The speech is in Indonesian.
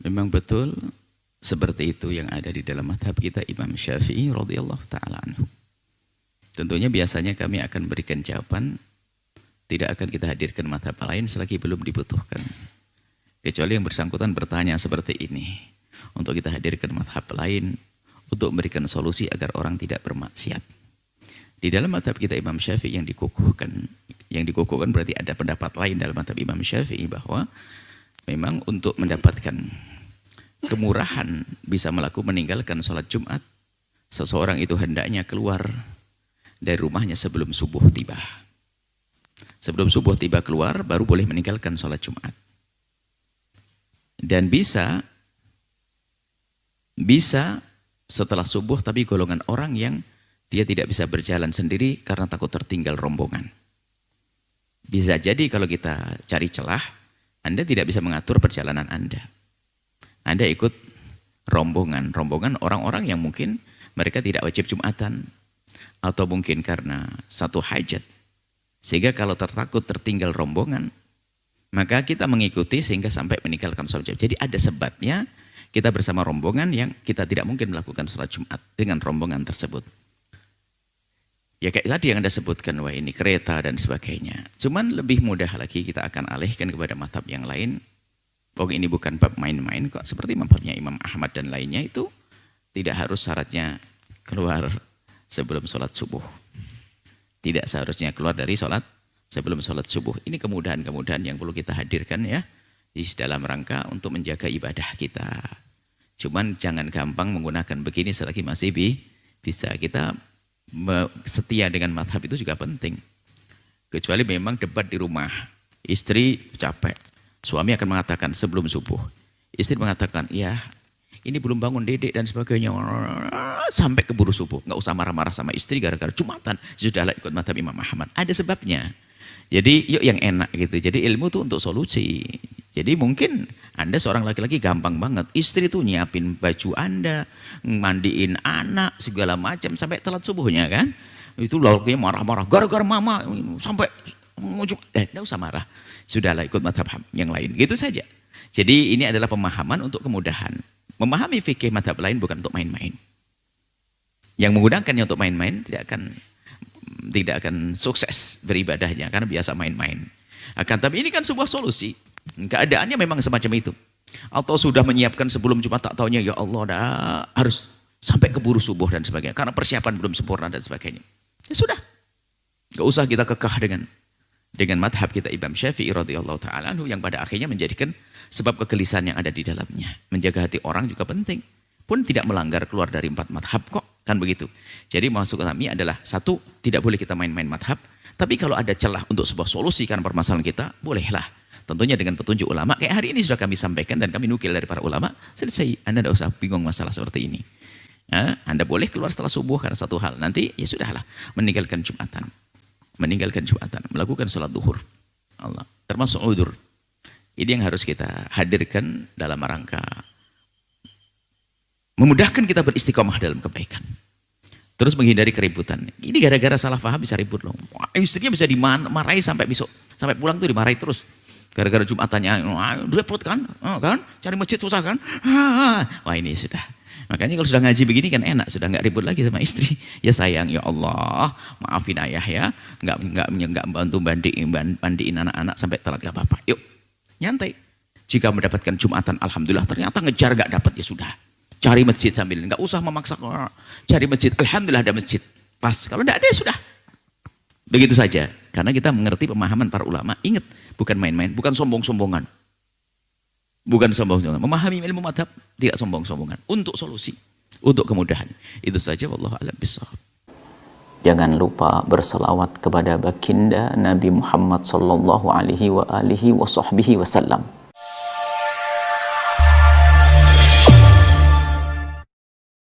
Memang betul seperti itu yang ada di dalam madhab kita Imam Syafi'i radhiyallahu ta'ala anhu. Tentunya biasanya kami akan berikan jawaban, tidak akan kita hadirkan madhab lain selagi belum dibutuhkan. Kecuali yang bersangkutan bertanya seperti ini, untuk kita hadirkan madhab lain, untuk memberikan solusi agar orang tidak bermaksiat. Di dalam madhab kita Imam Syafi'i yang dikukuhkan berarti ada pendapat lain dalam madhab Imam Syafi'i bahwa memang untuk mendapatkan kemurahan bisa meninggalkan sholat Jumat, seseorang itu hendaknya keluar dari rumahnya sebelum subuh tiba. Sebelum subuh tiba keluar, baru boleh meninggalkan sholat Jumat. Dan bisa setelah subuh, tapi golongan orang yang dia tidak bisa berjalan sendiri karena takut tertinggal rombongan. Bisa jadi kalau kita cari celah, Anda tidak bisa mengatur perjalanan Anda. Anda ikut rombongan orang-orang yang mungkin mereka tidak wajib Jumatan, atau mungkin karena satu hajat. Sehingga kalau takut tertinggal rombongan, maka kita mengikuti sehingga sampai meninggalkan sholat Jumat. Jadi ada sebabnya kita bersama rombongan yang kita tidak mungkin melakukan sholat Jumat dengan rombongan tersebut. Ya kayak tadi yang Anda sebutkan, wah ini kereta dan sebagainya. Cuman lebih mudah lagi kita akan alihkan kepada mazhab yang lain. Oh ini bukan bab main-main kok. Seperti mazhabnya Imam Ahmad dan lainnya itu tidak harus syaratnya keluar sebelum sholat subuh. Tidak seharusnya keluar dari sholat sebelum sholat subuh. Ini kemudahan-kemudahan yang perlu kita hadirkan ya di dalam rangka untuk menjaga ibadah kita. Cuman jangan gampang menggunakan begini selagi masih bisa. Kita setia dengan mazhab itu juga penting. Kecuali memang debat di rumah, istri capek, suami akan mengatakan sebelum subuh, istri mengatakan ya ini belum bangun dedek dan sebagainya, sampai keburu subuh. Nggak usah marah-marah sama istri gara-gara Jumatan, sudahlah ikut mazhab Imam Ahmad. Ada sebabnya. Jadi yuk yang enak gitu. Jadi ilmu itu untuk solusi. Jadi mungkin Anda seorang laki-laki gampang banget. Istri tuh nyiapin baju Anda, mandiin anak, segala macam sampai telat subuhnya kan. Itu lalunya marah-marah. Gara-gara mama sampai nggak usah marah. Sudahlah ikut mazhab yang lain. Gitu saja. Jadi ini adalah pemahaman untuk kemudahan. Memahami fikih mazhab lain bukan untuk main-main. Yang menggunakannya untuk main-main tidak akan sukses beribadahnya karena biasa main-main. Tapi ini kan sebuah solusi. Keadaannya memang semacam itu. Atau sudah menyiapkan sebelum Jumat, tak taunya ya Allah harus sampai keburu subuh dan sebagainya karena persiapan belum sempurna dan sebagainya. Ya sudah. Gak usah kita kekeh dengan madhab kita Imam Syafi'i radhiyallahu ta'ala anhu yang pada akhirnya menjadikan sebab kegelisahan yang ada di dalamnya. Menjaga hati orang juga penting. Pun tidak melanggar keluar dari 4 madhab kok. Kan begitu. Jadi maksud kami adalah satu, tidak boleh kita main-main madhab. Tapi kalau ada celah untuk sebuah solusi karena permasalahan kita, bolehlah. Tentunya dengan petunjuk ulama. Kayak hari ini sudah kami sampaikan dan kami nukil dari para ulama. Selesai. Anda tidak usah bingung masalah seperti ini. Ya, Anda boleh keluar setelah subuh karena satu hal. Nanti ya sudahlah. Meninggalkan Jumatan. Melakukan sholat duhur. Allah. Termasuk udur. Ini yang harus kita hadirkan dalam rangka memudahkan kita beristiqomah dalam kebaikan. Terus menghindari keributan. Ini gara-gara salah paham bisa ribut loh. Istrinya bisa dimarahi sampai besok. Sampai pulang tuh dimarahi terus. Gara-gara Jumatannya, repot kan? Cari masjid susah kan? Wah ini sudah. Makanya kalau sudah ngaji begini kan enak. Sudah nggak ribut lagi sama istri. Ya sayang, ya Allah. Maafin ayah ya. Nggak bantu mandiin anak-anak sampai telat gak apa-apa. Yuk, nyantai. Jika mendapatkan Jumatan, alhamdulillah. Ternyata ngejar gak dapat, ya sudah. Cari masjid sambil, nggak usah memaksa. Cari masjid, alhamdulillah ada masjid. Pas, kalau tidak ada ya sudah. Begitu saja. Karena kita mengerti pemahaman para ulama. Ingat, bukan main-main, bukan sombong-sombongan. Bukan sombong-sombongan. Memahami ilmu madhab, tidak sombong-sombongan. Untuk solusi, untuk kemudahan. Itu saja, wallahu a'lam bishawab. Jangan lupa berselawat kepada baginda Nabi Muhammad sallallahu alaihi wa alihi wa sahbihi wasallam.